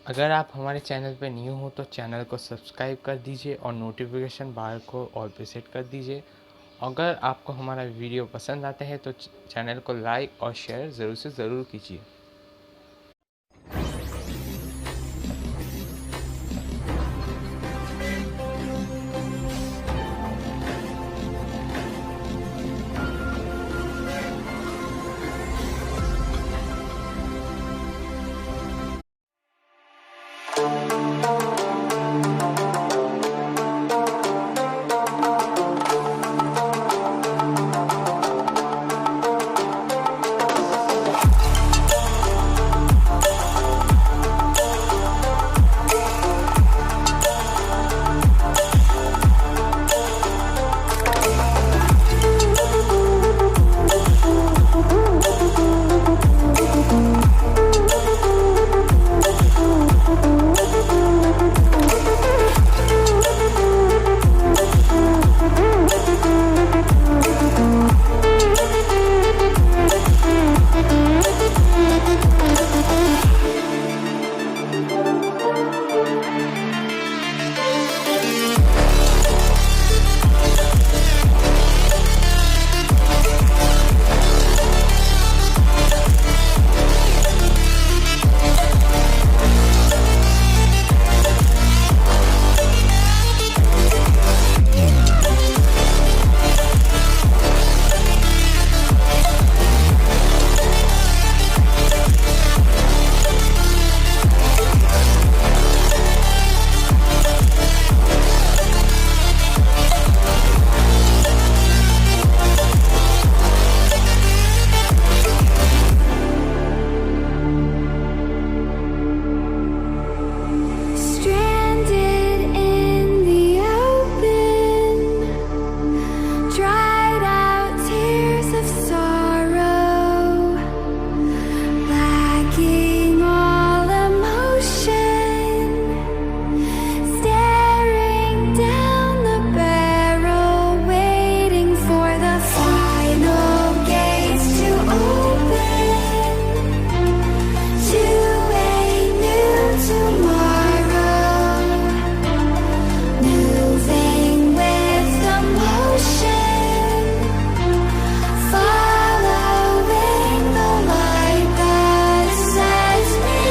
अगर आप हमारे चैनल पर न्यू हो तो चैनल को सब्सक्राइब कर दीजिए और नोटिफिकेशन बार को ऑल पे सेट कर दीजिए। अगर आपको हमारा वीडियो पसंद आता है तो चैनल को लाइक और शेयर ज़रूर से ज़रूर कीजिए। Stranded in the open, dried out tears of sorrow, lacking all emotion, staring down the barrel, waiting for the final gates to open to a new tomorrow, moving with the motion, following the light that sets me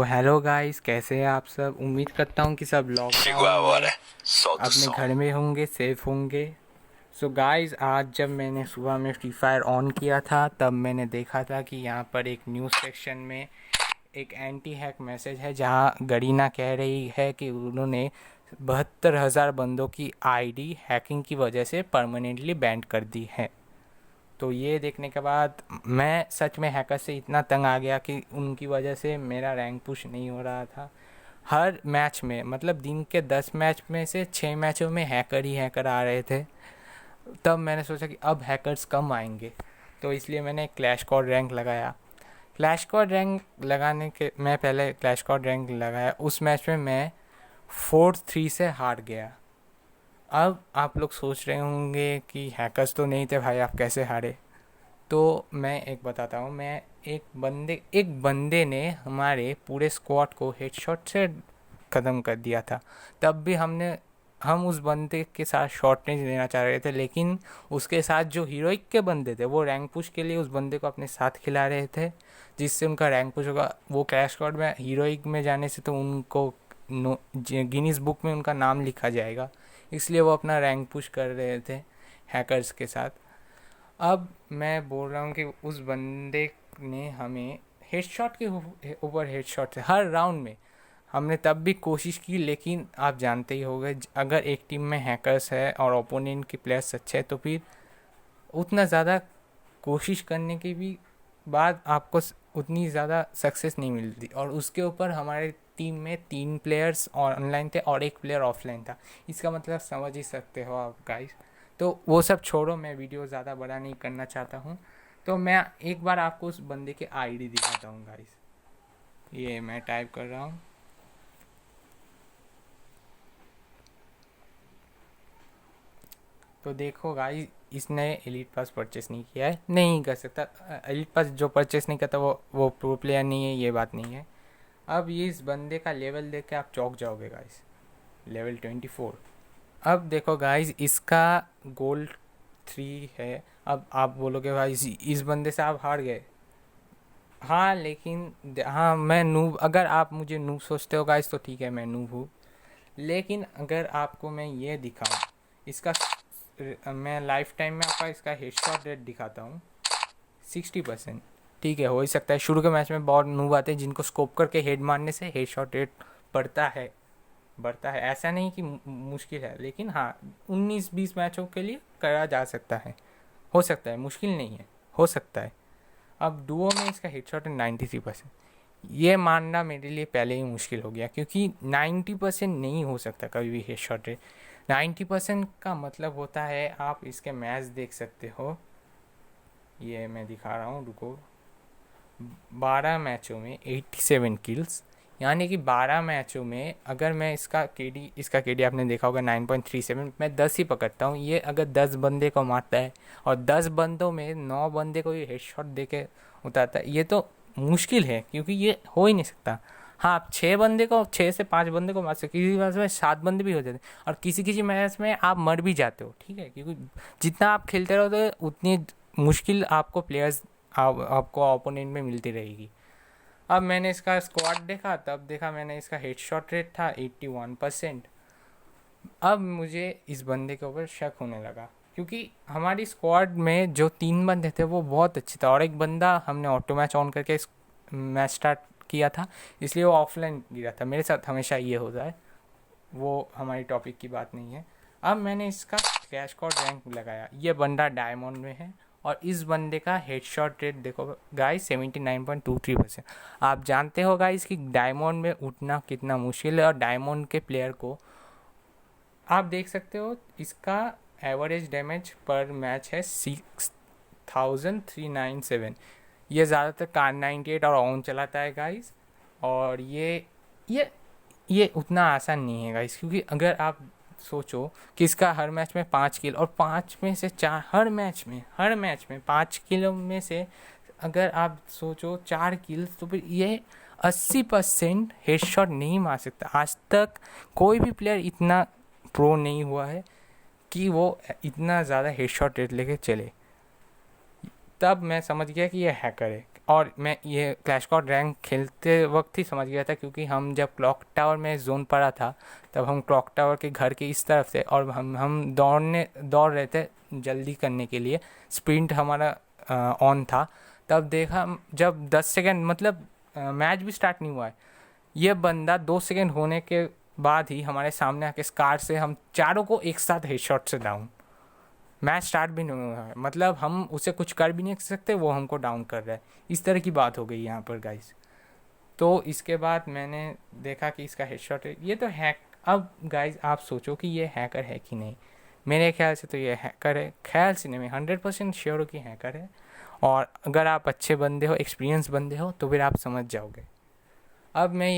hello guys, कैसे हैं आप सब। उम्मीद करता हूँ कि सब Chegou a lockdown hora. में Solta o अपने som. घर में होंगे, सेफ होंगे। सो गाइस, आज जब मैंने सुबह में फ्री फायर ऑन किया था तब मैंने देखा था कि यहाँ पर एक न्यूज़ सेक्शन में एक एंटी हैक मैसेज है, जहाँ गरीना कह रही है कि उन्होंने 72,000 बंदों की आईडी हैकिंग की वजह से परमानेंटली बैंड कर दी है। तो ये देखने के बाद मैं सच में हैकर से इतना तंग आ गया कि उनकी वजह से मेरा रैंक पुश नहीं हो रहा था। हर मैच में, मतलब दिन के 10 मैच में से 6 मैचों में हैकर ही हैकर आ रहे थे। तब मैंने सोचा कि अब हैकर्स कम आएंगे, तो इसलिए मैंने क्लैश स्क्वाड रैंक लगाया। क्लैश स्क्वाड रैंक लगाने के मैं पहले क्लैश स्क्वाड रैंक लगाया, उस मैच में मैं 4-3 से हार गया। अब आप लोग सोच रहे होंगे कि हैकर्स तो नहीं थे भाई, आप कैसे हारे। तो मैं एक बताता हूँ। मैं एक बंदे ने हमारे पूरे स्क्वाड को हेडशॉट से ख़त्म कर दिया था। तब भी हम उस बंदे के साथ शॉट नहीं लेना चाह रहे थे, लेकिन उसके साथ जो हीरोइक के बंदे थे वो रैंक पुश के लिए उस बंदे को अपने साथ खिला रहे थे, जिससे उनका रैंक पुश होगा। वो क्रैश स्क्वाड में हीरोइक में जाने से तो उनको गिनीज बुक में उनका नाम लिखा जाएगा, इसलिए वो अपना रैंक पुश कर रहे थे हैकर्स के साथ। अब मैं बोल रहा हूँ कि उस बंदे ने हमें हेडशॉट के ऊपर हेडशॉट से हर राउंड में हमने तब भी कोशिश की, लेकिन आप जानते ही होंगे अगर एक टीम में हैकर्स है और ओपोनेंट के प्लेयर्स अच्छे हैं तो फिर उतना ज़्यादा कोशिश करने के भी बाद आपको उतनी ज़्यादा सक्सेस नहीं मिलती। और उसके ऊपर हमारे टीम में 3 प्लेयर्स और ऑनलाइन थे और 1 प्लेयर ऑफलाइन था। इसका मतलब समझ ही सकते हो आप गाइस। तो वो सब छोड़ो, मैं वीडियो ज़्यादा बड़ा नहीं करना चाहता हूँ। तो मैं एक बार आपको उस बंदे के आईडी दिखाता हूँ गाइस। ये मैं टाइप कर रहा हूँ। तो देखो गाइस, इसने एलिट पास परचेस नहीं किया है, नहीं कर सकता। एलिट पास जो परचेस नहीं करता वो प्रो प्लेयर नहीं है, ये बात नहीं है। अब ये इस बंदे का लेवल देख के आप चौंक जाओगे गाइस। लेवल 24। अब देखो गाइस, इसका गोल्ड 3 है। अब आप बोलोगे भाई इस बंदे से आप हार गए। हाँ लेकिन हाँ, मैं नूब, अगर आप मुझे नूब सोचते हो गाइस तो ठीक है, मैं नूब हूँ। लेकिन अगर आपको मैं ये दिखाऊँ इसका, मैं लाइफ टाइम में आपका इसका हेडशॉट रेट दिखाता हूँ 60%। ठीक है, हो ही सकता है शुरू के मैच में बहुत नूब आते हैं जिनको स्कोप करके हेड मारने से हेडशॉट रेट बढ़ता है। ऐसा नहीं कि मुश्किल है, लेकिन हाँ 19-20 मैचों के लिए करा जा सकता है, हो सकता है, मुश्किल नहीं है, हो सकता है। अब डुओ में इसका हेडशॉट है 93%। ये मानना मेरे लिए पहले ही मुश्किल हो गया, क्योंकि 90% नहीं हो सकता कभी भी हेडशॉट रेट। 90% का मतलब होता है, आप इसके मैच देख सकते हो। ये मैं दिखा रहा हूँ, रुको। 12 मैचों में 87 किल्स, यानी कि 12 मैचों में अगर मैं इसका केडी आपने देखा होगा 9.37, मैं 10 ही पकड़ता हूँ। ये अगर 10 बंदे को मारता है और 10 बंदों में 9 बंदे को ये हेडशॉट दे के उतारता है, ये तो मुश्किल है, क्योंकि ये हो ही नहीं सकता। हाँ, आप 6 से 5 बंदे को मार सकते, किसी मैच में 7 बंदे भी हो जाते हैं, और किसी मैच में आप मर भी जाते हो। ठीक है, क्योंकि जितना आप खेलते रहोगे उतनी मुश्किल आपको प्लेयर्स आपको ओपोनेंट में मिलती रहेगी। अब मैंने इसका स्क्वाड देखा, तब देखा मैंने इसका हेडशॉट रेट था 81%। अब मुझे इस बंदे के ऊपर शक होने लगा, क्योंकि हमारी स्क्वाड में जो 3 बंदे थे वो बहुत अच्छे थे, और एक बंदा हमने ऑटो मैच ऑन करके मैच स्टार्ट किया था, इसलिए वो ऑफलाइन गिरा था। मेरे साथ हमेशा ये होता है, वो हमारी टॉपिक की बात नहीं है। अब मैंने इसका क्रैश कोड रैंक लगाया, ये बंदा डायमंड में है, और इस बंदे का हेडशॉट रेट देखो गाइस 79.23%। आप जानते हो गाइस कि डायमंड में उठना कितना मुश्किल है, और डायमंड के प्लेयर को आप देख सकते हो, इसका एवरेज डैमेज पर मैच है 6397। ये ज़्यादातर कार 98 और ऑन चलाता है गाइस, और ये उतना आसान नहीं है गाइस, क्योंकि अगर आप सोचो कि इसका हर मैच में 5 किल, और 5 में से 4 हर मैच में 5 किलो में से अगर आप सोचो 4 किल्स, तो फिर ये 80% हेडशॉट नहीं मार सकता। आज तक कोई भी प्लेयर इतना प्रो नहीं हुआ है कि वो इतना ज़्यादा हेडशॉट रेट लेके चले। तब मैं समझ गया कि ये हैकर है, और मैं ये क्लैश स्क्वाड रैंक खेलते वक्त ही समझ गया था, क्योंकि हम जब क्लॉक टावर में जोन पड़ा था तब हम क्लॉक टावर के घर के इस तरफ थे, और हम दौड़ रहे थे जल्दी करने के लिए, स्प्रिंट हमारा ऑन था। तब देखा जब 10 सेकेंड, मतलब मैच भी स्टार्ट नहीं हुआ है, ये बंदा 2 सेकेंड होने के बाद ही हमारे सामने आके स्कार से हम चारों को एक साथ हेडशॉट से डाउन। मैच स्टार्ट भी नहीं हुआ है, मतलब हम उसे कुछ कर भी नहीं सकते, वो हमको डाउन कर रहा है। इस तरह की बात हो गई यहाँ पर गाइस। तो इसके बाद मैंने देखा कि इसका हेडशॉट है, ये तो हैक। अब गाइस आप सोचो कि ये हैकर है कि नहीं। मेरे ख्याल से तो ये हैकर है, ख्याल से नहीं, मैं 100% श्योर हूँ कि हैकर है। और अगर आप अच्छे बंदे हो, एक्सपीरियंस बंदे हो, तो फिर आप समझ जाओगे। अब मैं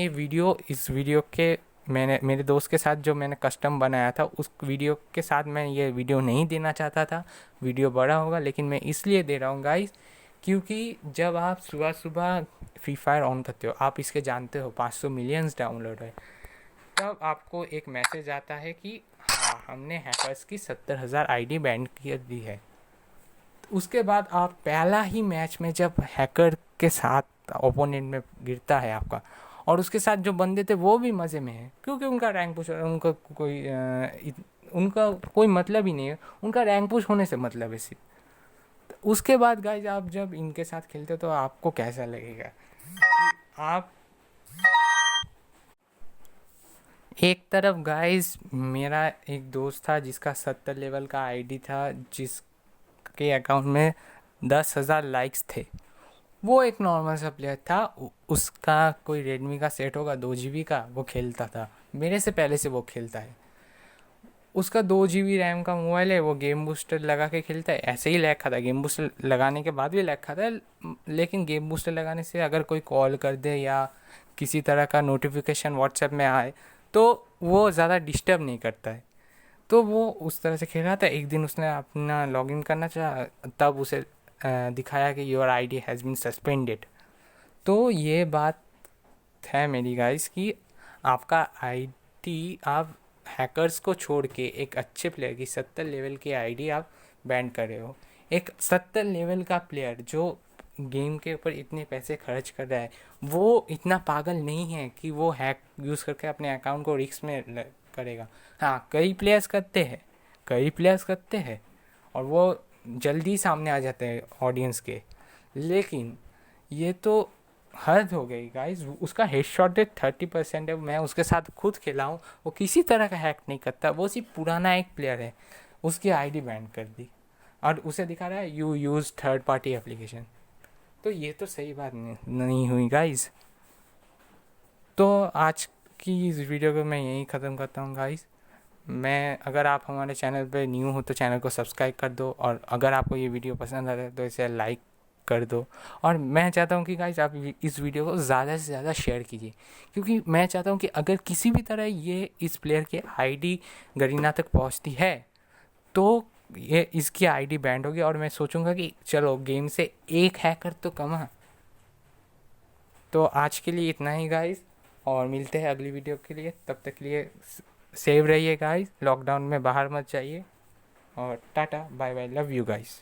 इस वीडियो के मेरे दोस्त के साथ जो मैंने कस्टम बनाया था उस वीडियो के साथ मैं ये वीडियो नहीं देना चाहता था, वीडियो बड़ा होगा, लेकिन मैं इसलिए दे रहा हूँ गाइस क्योंकि जब आप सुबह सुबह फ्री फायर ऑन करते हो, आप इसके जानते हो 500 मिलियंस डाउनलोड है, तब आपको एक मैसेज आता है कि हाँ हमने हैकर्स की 70,000 आईडी बैन कर दी है। उसके बाद आप पहला ही मैच में जब हैकर के साथ ओपोनेंट में गिरता है आपका, और उसके साथ जो बंदे थे वो भी मज़े में है क्योंकि उनका रैंक पुश, उनका कोई मतलब ही नहीं है, उनका रैंक पुश होने से मतलब है सिर्फ। तो उसके बाद गाइज आप जब इनके साथ खेलते हो तो आपको कैसा लगेगा कि आप एक तरफ गाइस, मेरा एक दोस्त था जिसका 70 लेवल का आईडी था, जिसके अकाउंट में 10,000 लाइक्स थे। वो एक नॉर्मल सा प्लेयर था, उसका कोई रेडमी का सेट होगा 2 GB का, वो खेलता था, मेरे से पहले से वो खेलता है। उसका 2 GB रैम का मोबाइल है, वो गेम बूस्टर लगा के खेलता है, ऐसे ही लैग खाता है, गेम बूस्टर लगाने के बाद भी लैग खाता है, लेकिन गेम बूस्टर लगाने से अगर कोई कॉल कर दे या किसी तरह का नोटिफिकेशन व्हाट्सएप में आए तो वो ज़्यादा डिस्टर्ब नहीं करता है। तो वो उस तरह से खेल रहा था। एक दिन उसने अपना लॉगिन करना चाहा, तब उसे दिखाया कि your ID has been suspended. तो ये बात है मेरी गाइस कि आपका आईडी, आप हैकर्स को छोड़ के एक अच्छे प्लेयर की 70 लेवल की आईडी आप बैन कर रहे हो। एक 70 लेवल का प्लेयर जो गेम के ऊपर इतने पैसे खर्च कर रहा है, वो इतना पागल नहीं है कि वो हैक यूज़ करके अपने अकाउंट को रिस्क में करेगा। हाँ, कई प्लेयर्स करते हैं और वो जल्दी सामने आ जाते हैं ऑडियंस के, लेकिन ये तो हद हो गई गाइस। उसका हेडशॉट रेट 30% है, मैं उसके साथ खुद खेला हूँ, वो किसी तरह का हैक नहीं करता, वो सिर्फ पुराना एक प्लेयर है, उसकी आईडी बैन कर दी और उसे दिखा रहा है you use third party application. तो ये तो सही बात नहीं हुई गाइस। तो आज की इस वीडियो को मैं यहीं ख़त्म करता हूँ गाइस। अगर आप हमारे चैनल पे न्यू हो तो चैनल को सब्सक्राइब कर दो, और अगर आपको ये वीडियो पसंद आता है तो इसे लाइक कर दो। और मैं चाहता हूँ कि गाइस आप इस वीडियो को ज़्यादा से ज़्यादा शेयर कीजिए, क्योंकि मैं चाहता हूँ कि अगर किसी भी तरह ये इस प्लेयर की आईडी गरीना तक पहुँचती है तो ये इसकी आईडी बैंड होगी, और मैं सोचूंगा कि चलो गेम से एक हैकर तो कमा। तो आज के लिए इतना ही गाइस, और मिलते हैं अगली वीडियो के लिए। तब तक के लिए सेव रहिए गाइस, लॉकडाउन में बाहर मत जाइए, और tata bye bye, love you guys.